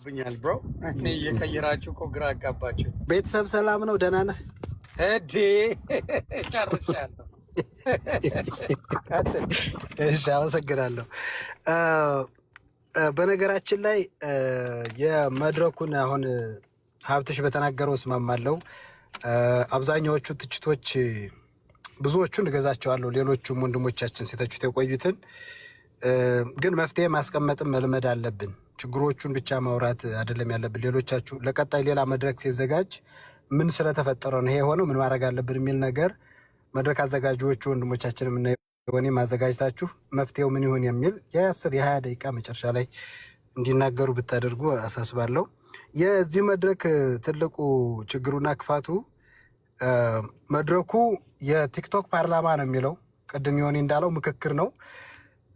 ብኛል ብሮ እኔ የቀየራችሁ እኮ ግራ አጋባችሁ። ቤተሰብ ሰላም ነው? ደህና ነህ? እዴ ጨርሻለሁ። እሺ፣ አመሰግናለሁ። በነገራችን ላይ የመድረኩን አሁን ሀብትሽ በተናገረው እስማማለሁ። አብዛኛዎቹ ትችቶች ብዙዎቹን እገዛቸዋለሁ። ሌሎቹም ወንድሞቻችን ሲተቹት የቆዩትን ግን መፍትሄ ማስቀመጥም መልመድ አለብን። ችግሮቹን ብቻ ማውራት አይደለም ያለብን። ሌሎቻችሁ ለቀጣይ ሌላ መድረክ ሲዘጋጅ ምን ስለተፈጠረ ነው ይሄ የሆነው ምን ማድረግ አለብን የሚል ነገር መድረክ አዘጋጆቹ ወንድሞቻችንም እና ወኔም አዘጋጅታችሁ መፍትሄው ምን ይሁን የሚል የ10 የ20 ደቂቃ መጨረሻ ላይ እንዲናገሩ ብታደርጉ አሳስባለሁ። የዚህ መድረክ ትልቁ ችግሩና ክፋቱ መድረኩ የቲክቶክ ፓርላማ ነው የሚለው። ቅድም ይሆን እንዳለው ምክክር ነው።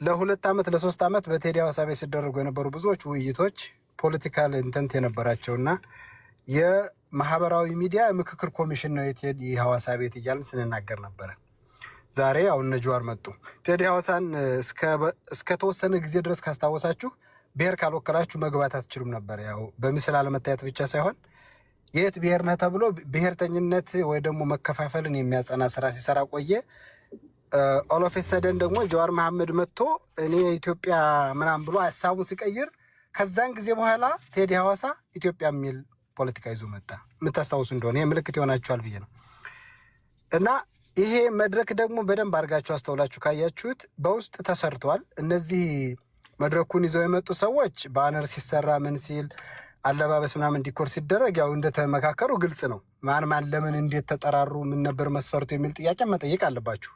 ለ2 ዓመት ለ3 ዓመት በቴዲ ሐዋሳ ቤት ሲደረጉ የነበሩ ብዙዎች ውይይቶች ፖለቲካል ኢንተንት የነበራቸውና የማህበራዊ ሚዲያ ምክክር ኮሚሽን ነው የቴዲ ሐዋሳ ቤት እያልን ስንናገር ነበረ። ዛሬ አሁን እነ ጀዋር መጡ። ቴዲ ሐዋሳን እስከ ተወሰነ ጊዜ ድረስ ካስታወሳችሁ ብሔር ካልወከላችሁ መግባት አትችሉም ነበር። ያው በምስል አለመታየት ብቻ ሳይሆን የት ብሔር ነህ ተብሎ ብሔርተኝነት ወይ ደግሞ መከፋፈልን የሚያጸና ስራ ሲሰራ ቆየ። ኦሎፍ ሰደን ደግሞ ጀዋር መሐመድ መጥቶ እኔ ኢትዮጵያ ምናምን ብሎ ሀሳቡን ሲቀይር ከዛን ጊዜ በኋላ ቴዲ ሐዋሳ ኢትዮጵያ የሚል ፖለቲካ ይዞ መጣ። የምታስታውሱ እንደሆነ ይሄ ምልክት ይሆናችኋል ብዬ ነው። እና ይሄ መድረክ ደግሞ በደንብ አድርጋችሁ አስተውላችሁ ካያችሁት በውስጥ ተሰርቷል። እነዚህ መድረኩን ይዘው የመጡ ሰዎች ባነር ሲሰራ ምን ሲል አለባበስ ምናምን ዲኮር ሲደረግ ያው እንደተመካከሩ ግልጽ ነው። ማን ማን ለምን እንዴት ተጠራሩ፣ ምን ነበር መስፈርቱ የሚል ጥያቄ መጠየቅ አለባችሁ።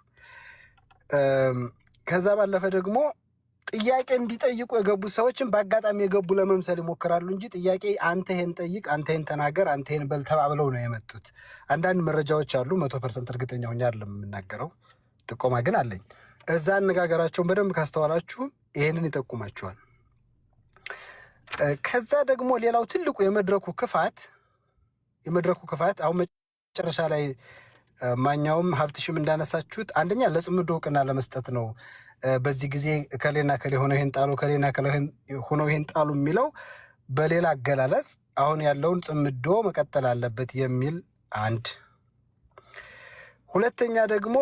ከዛ ባለፈ ደግሞ ጥያቄ እንዲጠይቁ የገቡ ሰዎችን በአጋጣሚ የገቡ ለመምሰል ይሞክራሉ እንጂ ጥያቄ አንተ ይሄን ጠይቅ፣ አንተ ይሄን ተናገር፣ አንተ ይሄን በል ተባብለው ነው የመጡት። አንዳንድ መረጃዎች አሉ። 100% እርግጠኛ ሆኜ አይደለም የምናገረው፣ ጥቆማ ግን አለኝ። እዛ አነጋገራቸውን በደንብ ካስተዋላችሁ ይሄንን ይጠቁማቸዋል። ከዛ ደግሞ ሌላው ትልቁ የመድረኩ ክፋት አሁን መጨረሻ ላይ ማኛውም ሀብትሽም እንዳነሳችሁት አንደኛ ለጽምዶ እውቅና ለመስጠት ነው። በዚህ ጊዜ ከሌና ከሌ ሆነው ይሄን ጣሉ፣ ከሌና ከሌ ሆነው ይሄን ጣሉ የሚለው በሌላ አገላለጽ አሁን ያለውን ጽምዶ መቀጠል አለበት የሚል አንድ። ሁለተኛ ደግሞ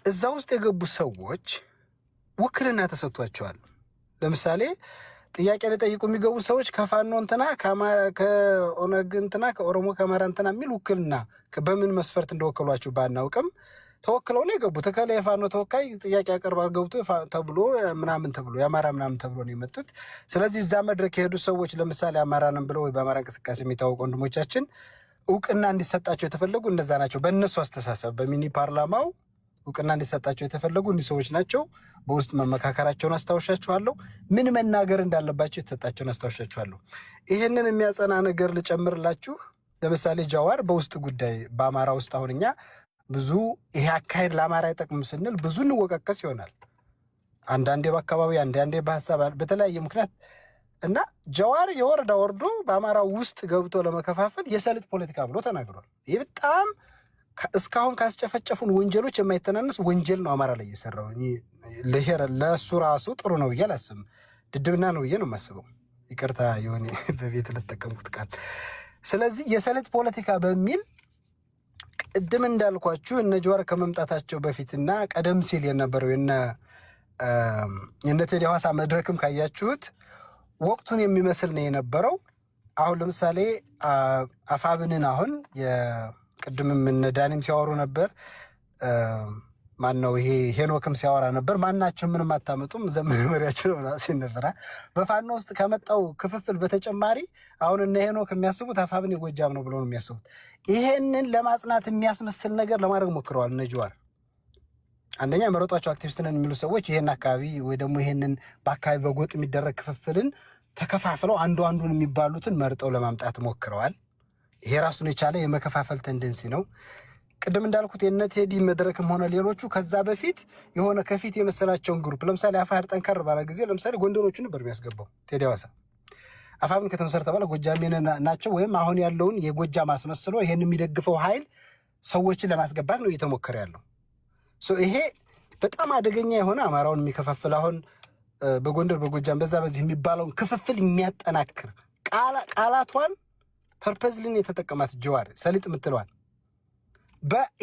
እዛ ውስጥ የገቡ ሰዎች ውክልና ተሰጥቷቸዋል። ለምሳሌ ጥያቄ ሊጠይቁ የሚገቡ ሰዎች ከፋኖ እንትና ከኦነግ እንትና ከኦሮሞ ከአማራ እንትና የሚል ውክልና በምን መስፈርት እንደወከሏቸው ባናውቅም ተወክለው ነው የገቡት። ከለ የፋኖ ተወካይ ጥያቄ ያቀርባል ገብቶ ተብሎ ምናምን ተብሎ የአማራ ምናምን ተብሎ ነው የመጡት። ስለዚህ እዛ መድረክ የሄዱ ሰዎች ለምሳሌ አማራንም ብለው ወይ በአማራ እንቅስቃሴ የሚታወቁ ወንድሞቻችን እውቅና እንዲሰጣቸው የተፈለጉ እነዛ ናቸው። በእነሱ አስተሳሰብ በሚኒ ፓርላማው እውቅና እንዲሰጣቸው የተፈለጉ እኒህ ሰዎች ናቸው። በውስጥ መመካከራቸውን አስታውሻችኋለሁ። ምን መናገር እንዳለባቸው የተሰጣቸውን አስታውሻችኋለሁ። ይህንን የሚያጸና ነገር ልጨምርላችሁ። ለምሳሌ ጃዋር በውስጥ ጉዳይ በአማራ ውስጥ አሁን እኛ ብዙ ይሄ አካሄድ ለአማራ አይጠቅም ስንል ብዙ እንወቀቀስ ይሆናል። አንዳንዴ በአካባቢ አንዳንዴ በሀሳብ በተለያየ ምክንያት እና ጃዋር የወረዳ ወርዶ በአማራ ውስጥ ገብቶ ለመከፋፈል የሰልጥ ፖለቲካ ብሎ ተናግሯል። ይህ በጣም እስካሁን ካስጨፈጨፉን ወንጀሎች የማይተናነስ ወንጀል ነው አማራ ላይ እየሰራው። ለእሱ ራሱ ጥሩ ነው ብዬ አላስብም። ድድብና ነው ብዬ ነው የማስበው። ይቅርታ የሆነ በቤት ለተጠቀምኩት ቃል። ስለዚህ የሰልጥ ፖለቲካ በሚል ቅድም እንዳልኳችሁ እነ ጀዋር ከመምጣታቸው በፊትና ቀደም ሲል የነበረው የነ ቴዲ ሐዋሳ መድረክም ካያችሁት ወቅቱን የሚመስል ነው የነበረው። አሁን ለምሳሌ አፋብንን አሁን ቅድምም እነ ዳኒም ሲያወሩ ነበር። ማን ነው ይሄ ሄኖክም ሲያወራ ነበር። ማናቸው ምንም አታመጡም ዘመን መሪያቸው ነው ማለት ሲነበራ በፋኖ ውስጥ ከመጣው ክፍፍል በተጨማሪ አሁን እነ ሄኖክ የሚያስቡት አፋብን የጎጃም ነው ብለው ነው የሚያስቡት። ይሄንን ለማጽናት የሚያስመስል ነገር ለማድረግ ሞክረዋል እነ ጀዋር። አንደኛ የመረጧቸው አክቲቪስት ነን የሚሉ ሰዎች ይሄን አካባቢ ወይ ደግሞ ይሄንን በአካባቢ በጎጥ የሚደረግ ክፍፍልን ተከፋፍለው አንዱን የሚባሉትን መርጠው ለማምጣት ሞክረዋል። ይሄ ራሱን የቻለ የመከፋፈል ቴንደንሲ ነው። ቅድም እንዳልኩት የነ ቴዲ መድረክም ሆነ ሌሎቹ ከዛ በፊት የሆነ ከፊት የመሰላቸውን ግሩፕ ለምሳሌ አፋር ጠንከር ባለ ጊዜ ለምሳሌ ጎንደሮቹ ነበር የሚያስገባው ቴዲ ሐዋሳ። አፋብን ከተመሰረተ በኋላ ጎጃሜን ናቸው ወይም አሁን ያለውን የጎጃም አስመስሎ ይሄን የሚደግፈው ኃይል ሰዎችን ለማስገባት ነው እየተሞከረ ያለው። ይሄ በጣም አደገኛ የሆነ አማራውን የሚከፋፍል አሁን በጎንደር በጎጃም በዛ በዚህ የሚባለውን ክፍፍል የሚያጠናክር ቃላቷን ፐርፐዝሊን የተጠቀማት ጀዋር ሰሊጥ የምትለዋል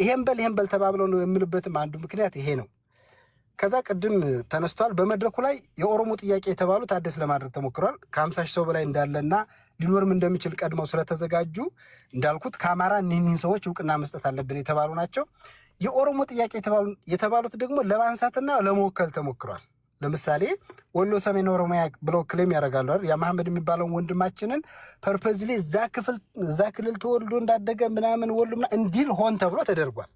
ይሄን በል ተባብለው ነው የምልበትም አንዱ ምክንያት ይሄ ነው። ከዛ ቅድም ተነስቷል። በመድረኩ ላይ የኦሮሞ ጥያቄ የተባሉት አዲስ ለማድረግ ተሞክሯል። ከ50 ሺህ ሰው በላይ እንዳለና ሊኖርም እንደሚችል ቀድመው ስለተዘጋጁ እንዳልኩት ከአማራ እኒህን ሰዎች እውቅና መስጠት አለብን የተባሉ ናቸው። የኦሮሞ ጥያቄ የተባሉት ደግሞ ለማንሳትና ለመወከል ተሞክሯል። ለምሳሌ ወሎ ሰሜን ኦሮሚያ ብለው ክሌም ያደርጋሉ አይደል? ያ መሐመድ የሚባለውን ወንድማችንን ፐርፐዝሊ እዛ ክልል ተወልዶ እንዳደገ ምናምን ወሎ እንዲል ሆን ተብሎ ተደርጓል።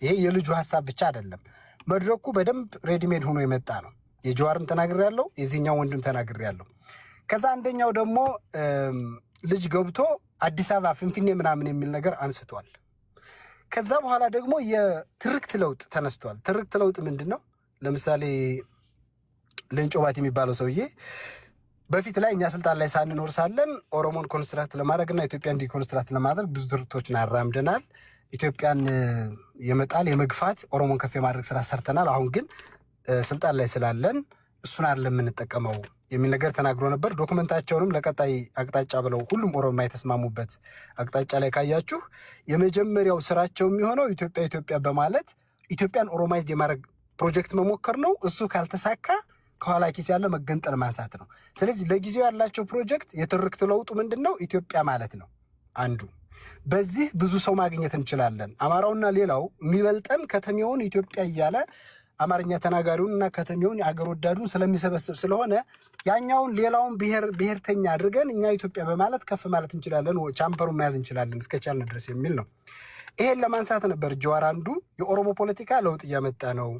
ይሄ የልጁ ሀሳብ ብቻ አይደለም። መድረኩ በደንብ ሬዲሜድ ሆኖ የመጣ ነው። የጀዋርም ተናግሬያለሁ፣ የዚህኛው ወንድም ተናግሬያለሁ። ከዛ አንደኛው ደግሞ ልጅ ገብቶ አዲስ አበባ ፍንፍኔ ምናምን የሚል ነገር አንስቷል። ከዛ በኋላ ደግሞ የትርክት ለውጥ ተነስቷል። ትርክት ለውጥ ምንድን ነው? ለምሳሌ ሌንጮ ባቲ የሚባለው ሰውዬ በፊት ላይ እኛ ስልጣን ላይ ሳንኖር ሳለን ኦሮሞን ኮንስትራክት ለማድረግና ኢትዮጵያን ዲኮንስትራክት ለማድረግ ብዙ ትርክቶችን አራምደናል። ኢትዮጵያን የመጣል የመግፋት ኦሮሞን ከፍ የማድረግ ስራ ሰርተናል። አሁን ግን ስልጣን ላይ ስላለን እሱን አይደለም የምንጠቀመው የሚል ነገር ተናግሮ ነበር። ዶክመንታቸውንም ለቀጣይ አቅጣጫ ብለው ሁሉም ኦሮሞ የተስማሙበት አቅጣጫ ላይ ካያችሁ የመጀመሪያው ስራቸው የሚሆነው ኢትዮጵያ በማለት ኢትዮጵያን ኦሮማይዝድ የማድረግ ፕሮጀክት መሞከር ነው። እሱ ካልተሳካ ከኋላ ኪስ ያለ መገንጠል ማንሳት ነው። ስለዚህ ለጊዜው ያላቸው ፕሮጀክት የትርክት ለውጡ ምንድን ነው? ኢትዮጵያ ማለት ነው አንዱ። በዚህ ብዙ ሰው ማግኘት እንችላለን። አማራውና ሌላው የሚበልጠን ከተሜውን ኢትዮጵያ እያለ አማርኛ ተናጋሪውን እና ከተሜውን የአገር ወዳዱን ስለሚሰበስብ ስለሆነ ያኛውን ሌላውን ብሔርተኛ አድርገን እኛ ኢትዮጵያ በማለት ከፍ ማለት እንችላለን፣ ቻምፐሩን መያዝ እንችላለን እስከቻልን ድረስ የሚል ነው። ይሄን ለማንሳት ነበር ጀዋር አንዱ የኦሮሞ ፖለቲካ ለውጥ እያመጣ ነው፣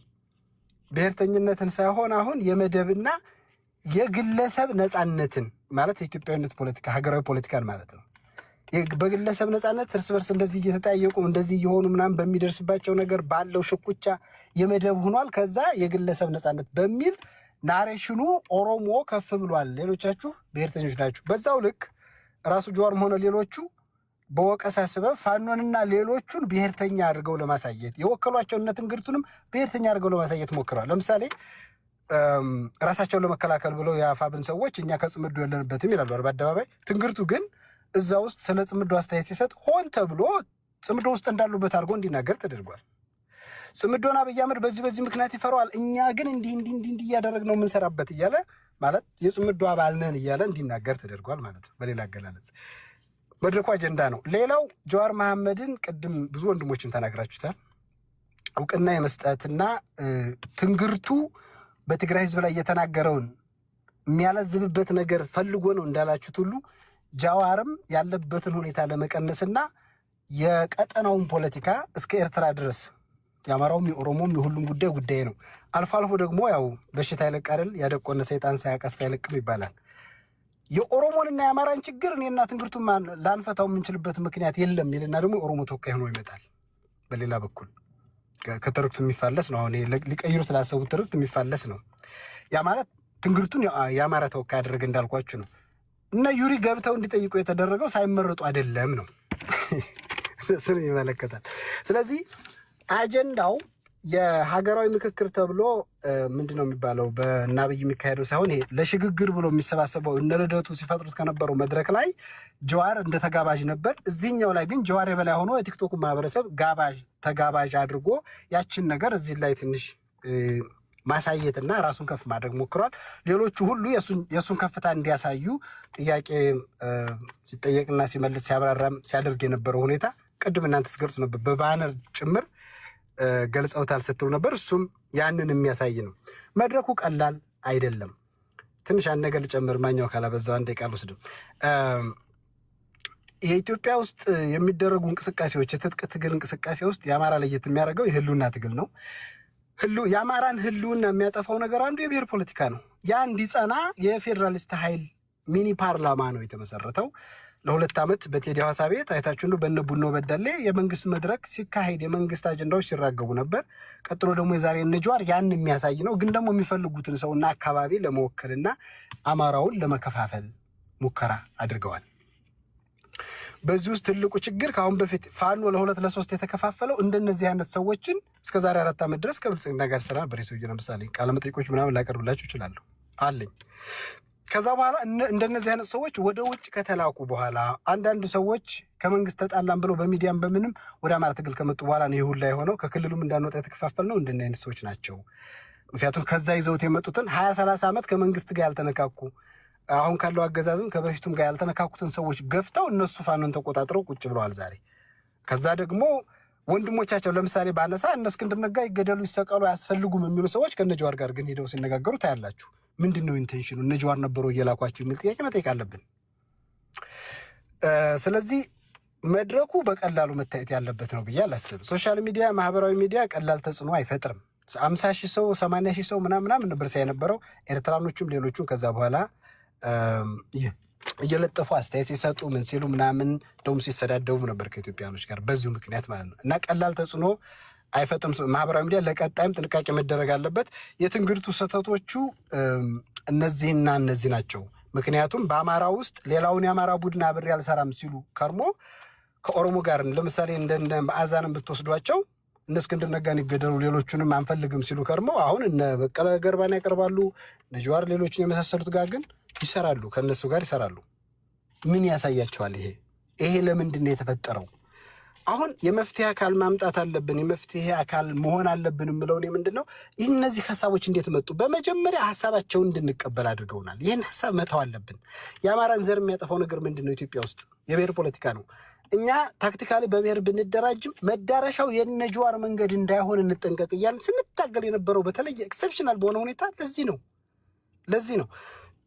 ብሔርተኝነትን ሳይሆን አሁን የመደብና የግለሰብ ነፃነትን ማለት የኢትዮጵያዊነት ፖለቲካ ሀገራዊ ፖለቲካን ማለት ነው። በግለሰብ ነፃነት እርስ በርስ እንደዚህ እየተጠያየቁ እንደዚህ እየሆኑ ምናምን በሚደርስባቸው ነገር ባለው ሽኩቻ የመደብ ሆኗል። ከዛ የግለሰብ ነፃነት በሚል ናሬሽኑ ኦሮሞ ከፍ ብሏል፣ ሌሎቻችሁ ብሔርተኞች ናችሁ። በዛው ልክ ራሱ ጀዋርም ሆነ ሌሎቹ በወቀሳ ስበብ ፋኖንና ሌሎቹን ብሔርተኛ አድርገው ለማሳየት የወከሏቸው እነ ትንግርቱንም ብሔርተኛ አድርገው ለማሳየት ሞክረዋል። ለምሳሌ ራሳቸውን ለመከላከል ብለው የአፋብን ሰዎች እኛ ከጽምዶ የለንበትም ይላሉ በአደባባይ። ትንግርቱ ግን እዛ ውስጥ ስለ ጽምዶ አስተያየት ሲሰጥ ሆን ተብሎ ጽምዶ ውስጥ እንዳሉበት አድርጎ እንዲናገር ተደርጓል። ጽምዶን አብይ አህመድ በዚህ ምክንያት ይፈረዋል፣ እኛ ግን እንዲህ እያደረግነው የምንሰራበት እያለ ማለት የጽምዶ አባል ነን እያለ እንዲናገር ተደርጓል ማለት ነው። በሌላ አገላለጽ መድረኩ አጀንዳ ነው። ሌላው ጀዋር መሐመድን ቅድም ብዙ ወንድሞችም ተናግራችሁታል። እውቅና የመስጠትና ትንግርቱ በትግራይ ህዝብ ላይ የተናገረውን የሚያለዝብበት ነገር ፈልጎ ነው እንዳላችሁት ሁሉ ጀዋርም ያለበትን ሁኔታ ለመቀነስና የቀጠናውን ፖለቲካ እስከ ኤርትራ ድረስ የአማራውም የኦሮሞም የሁሉም ጉዳይ ነው። አልፎ አልፎ ደግሞ ያው በሽታ ይለቃል፣ ያደቆነ ሰይጣን ሳያቀስ አይለቅም ይባላል። የኦሮሞንና የአማራን ችግር እኔና ትንግርቱን ላንፈታው የምንችልበት ምክንያት የለም ይልና ደግሞ የኦሮሞ ተወካይ ሆኖ ይመጣል። በሌላ በኩል ከትርክቱ የሚፋለስ ነው። አሁን ሊቀይሩት ላሰቡት ትርክት የሚፋለስ ነው። ያ ማለት ትንግርቱን የአማራ ተወካይ ያደረገ እንዳልኳችሁ ነው። እነ ዩሪ ገብተው እንዲጠይቁ የተደረገው ሳይመረጡ አይደለም ነው። እሱን ይመለከታል። ስለዚህ አጀንዳው የሀገራዊ ምክክር ተብሎ ምንድን ነው የሚባለው በናብይ የሚካሄደው ሳይሆን ይሄ ለሽግግር ብሎ የሚሰባሰበው እነ ልደቱ ሲፈጥሩት ከነበረው መድረክ ላይ ጀዋር እንደ ተጋባዥ ነበር። እዚህኛው ላይ ግን ጀዋር የበላይ ሆኖ የቲክቶክ ማህበረሰብ ተጋባዥ አድርጎ ያችን ነገር እዚህ ላይ ትንሽ ማሳየትና ራሱን ከፍ ማድረግ ሞክሯል። ሌሎቹ ሁሉ የእሱን ከፍታ እንዲያሳዩ ጥያቄ ሲጠየቅና ሲመልስ ሲያብራራም ሲያደርግ የነበረው ሁኔታ ቅድም እናንተ ስገልጹ ነበር፣ በባነር ጭምር ገልጸውታል ስትሉ ነበር። እሱም ያንን የሚያሳይ ነው። መድረኩ ቀላል አይደለም። ትንሽ አንድ ነገር ልጨምር፣ ማኛው ካላበዛው አንድ ቃል ወስድም። የኢትዮጵያ ውስጥ የሚደረጉ እንቅስቃሴዎች፣ የትጥቅ ትግል እንቅስቃሴ ውስጥ የአማራ ለየት የሚያደርገው የህልውና ትግል ነው። የአማራን ህልውና የሚያጠፋው ነገር አንዱ የብሔር ፖለቲካ ነው። ያ እንዲጸና የፌዴራሊስት ኃይል ሚኒ ፓርላማ ነው የተመሰረተው። ለ2 ዓመት በቴዲ ሐዋሳ ቤት አይታችሁ ነው በነ ቡኖ በዳሌ የመንግስት መድረክ ሲካሄድ የመንግስት አጀንዳዎች ሲራገቡ ነበር። ቀጥሎ ደግሞ የዛሬ እነ ጀዋር ያን የሚያሳይ ነው። ግን ደግሞ የሚፈልጉትን ሰውና አካባቢ ለመወከልና አማራውን ለመከፋፈል ሙከራ አድርገዋል። በዚህ ውስጥ ትልቁ ችግር ከአሁን በፊት ፋኖ ለ2 ለ3 የተከፋፈለው እንደነዚህ አይነት ሰዎችን እስከዛሬ 4 ዓመት ድረስ ከብልጽግና ጋር ስራ ነበር። የሰውዬ ለምሳሌ ቃለመጠይቆች ምናምን ላቀርብላችሁ እችላለሁ። አለኝ። ከዛ በኋላ እንደነዚህ አይነት ሰዎች ወደ ውጭ ከተላኩ በኋላ አንዳንድ ሰዎች ከመንግስት ተጣላን ብለው በሚዲያም በምንም ወደ አማራ ትግል ከመጡ በኋላ ነው ይሁን ላይ ሆነው ከክልሉም እንዳንወጣ የተከፋፈል ነው። እንደነ አይነት ሰዎች ናቸው። ምክንያቱም ከዛ ይዘውት የመጡትን 20-30 ዓመት ከመንግስት ጋር ያልተነካኩ አሁን ካለው አገዛዝም ከበፊቱም ጋር ያልተነካኩትን ሰዎች ገፍተው እነሱ ፋኖን ተቆጣጥረው ቁጭ ብለዋል ዛሬ። ከዛ ደግሞ ወንድሞቻቸው ለምሳሌ ባነሳ እነ እስክንድር ነጋ ይገደሉ ይሰቀሉ አያስፈልጉም የሚሉ ሰዎች ከነጀዋር ጋር ግን ሄደው ሲነጋገሩ ታያላችሁ። ምንድነው ኢንቴንሽኑ? ነጀዋር ነበሩ እየላኳቸው የሚል ጥያቄ መጠየቅ አለብን። ስለዚህ መድረኩ በቀላሉ መታየት ያለበት ነው ብዬ አላስብም። ሶሻል ሚዲያ ማህበራዊ ሚዲያ ቀላል ተጽዕኖ አይፈጥርም። 50,000 ሰው 80,000 ሰው ምናምን ነበር ሳይነበረው ኤርትራኖቹም ሌሎቹም ከዛ በኋላ እየለጠፉ አስተያየት ሲሰጡ ምን ሲሉ ምናምን ደውም ሲሰዳደቡ ነበር ከኢትዮጵያኖች ጋር በዚሁ ምክንያት ማለት ነው። እና ቀላል ተጽዕኖ አይፈጥም። ማህበራዊ ሚዲያ ለቀጣይም ጥንቃቄ መደረግ አለበት። የትንግርቱ ስህተቶቹ እነዚህና እነዚህ ናቸው። ምክንያቱም በአማራ ውስጥ ሌላውን የአማራ ቡድን አብሬ አልሰራም ሲሉ ከርሞ ከኦሮሞ ጋር ለምሳሌ እንደ መዓዛንም ብትወስዷቸው እነ እስክንድር ነጋን ይገደሉ ሌሎቹንም አንፈልግም ሲሉ ከርሞ አሁን እነ በቀለ ገርባን ያቀርባሉ፣ እነ ጀዋር ሌሎችን የመሳሰሉት ጋር ግን ይሰራሉ፣ ከነሱ ጋር ይሰራሉ። ምን ያሳያቸዋል? ይሄ ለምንድን ነው የተፈጠረው? አሁን የመፍትሄ አካል ማምጣት አለብን፣ የመፍትሄ አካል መሆን አለብን የምለው እኔ ምንድን ነው እነዚህ ሀሳቦች እንዴት መጡ? በመጀመሪያ ሀሳባቸውን እንድንቀበል አድርገውናል። ይህን ሀሳብ መተው አለብን። የአማራን ዘር የሚያጠፋው ነገር ምንድን ነው? ኢትዮጵያ ውስጥ የብሔር ፖለቲካ ነው። እኛ ታክቲካሊ በብሔር ብንደራጅም መዳረሻው የነጀዋር መንገድ እንዳይሆን እንጠንቀቅ እያልን ስንታገል የነበረው በተለየ ኤክሰፕሽናል በሆነ ሁኔታ ለዚህ ነው።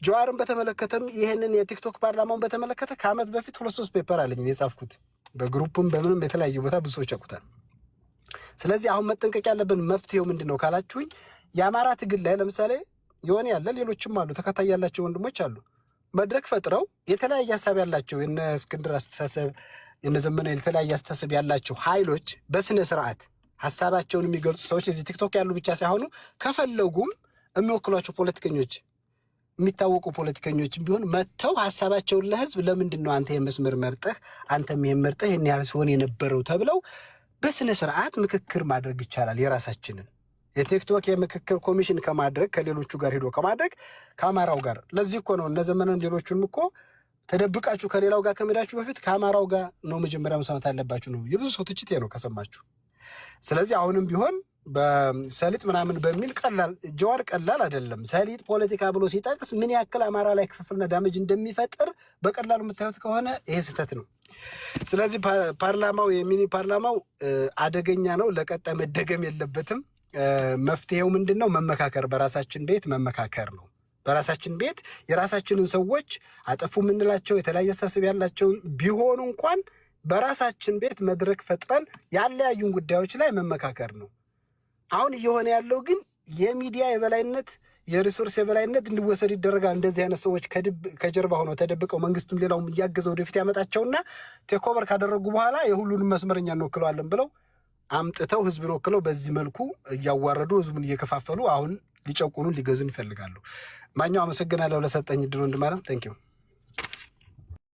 ጀዋርን በተመለከተም ይህንን የቲክቶክ ፓርላማውን በተመለከተ ከዓመት በፊት 2-3 ፔፐር አለኝ የጻፍኩት በግሩፕም በምንም የተለያየ ቦታ ብዙ ሰዎች ያውቁታል። ስለዚህ አሁን መጠንቀቅ ያለብን መፍትሄው ምንድን ነው ካላችሁኝ፣ የአማራ ትግል ላይ ለምሳሌ የሆነ ያለ ሌሎችም አሉ ተከታይ ያላቸው ወንድሞች አሉ። መድረክ ፈጥረው የተለያየ ሀሳብ ያላቸው የነ እስክንድር አስተሳሰብ የነ ዘመነ የተለያየ አስተሳሰብ ያላቸው ኃይሎች በስነ ስርዓት ሀሳባቸውን የሚገልጹ ሰዎች እዚህ ቲክቶክ ያሉ ብቻ ሳይሆኑ ከፈለጉም የሚወክሏቸው ፖለቲከኞች የሚታወቁ ፖለቲከኞችም ቢሆን መጥተው ሀሳባቸውን ለህዝብ ለምንድን ነው አንተ የመስመር መርጠህ አንተም ይሄን መርጠህ ይሄን ያህል ሲሆን የነበረው ተብለው በስነ ስርዓት ምክክር ማድረግ ይቻላል። የራሳችንን የቲክቶክ የምክክር ኮሚሽን ከማድረግ ከሌሎቹ ጋር ሄዶ ከማድረግ ከአማራው ጋር ለዚህ እኮ ነው እነ ዘመነን ሌሎቹንም እኮ ተደብቃችሁ ከሌላው ጋር ከመሄዳችሁ በፊት ከአማራው ጋር ነው መጀመሪያ መስማት አለባችሁ ነው የብዙ ሰው ትችት ነው ከሰማችሁ። ስለዚህ አሁንም ቢሆን በሰሊጥ ምናምን በሚል ጀዋር ቀላል አይደለም። ሰሊጥ ፖለቲካ ብሎ ሲጠቅስ ምን ያክል አማራ ላይ ክፍፍልና ዳመጅ እንደሚፈጥር በቀላሉ የምታዩት ከሆነ ይሄ ስህተት ነው። ስለዚህ ፓርላማው የሚኒ ፓርላማው አደገኛ ነው፣ ለቀጣይ መደገም የለበትም። መፍትሄው ምንድን ነው? መመካከር፣ በራሳችን ቤት መመካከር ነው። በራሳችን ቤት የራሳችንን ሰዎች አጠፉ የምንላቸው የተለያየ አስተሳሰብ ያላቸው ቢሆኑ እንኳን በራሳችን ቤት መድረክ ፈጥረን ያለያዩን ጉዳዮች ላይ መመካከር ነው። አሁን እየሆነ ያለው ግን የሚዲያ የበላይነት የሪሶርስ የበላይነት እንዲወሰድ ይደረጋል። እንደዚህ አይነት ሰዎች ከጀርባ ሆነው ተደብቀው መንግስቱም ሌላውም እያገዘው ወደፊት ያመጣቸውና ቴክኦቨር ካደረጉ በኋላ የሁሉንም መስመርኛ እንወክለዋለን ብለው አምጥተው ህዝብን ወክለው በዚህ መልኩ እያዋረዱ ህዝቡን እየከፋፈሉ አሁን ሊጨቁኑ ሊገዙን ይፈልጋሉ። ማኛው አመሰግናለሁ ለሰጠኝ እድል ወንድም አለም። ታንኪዩ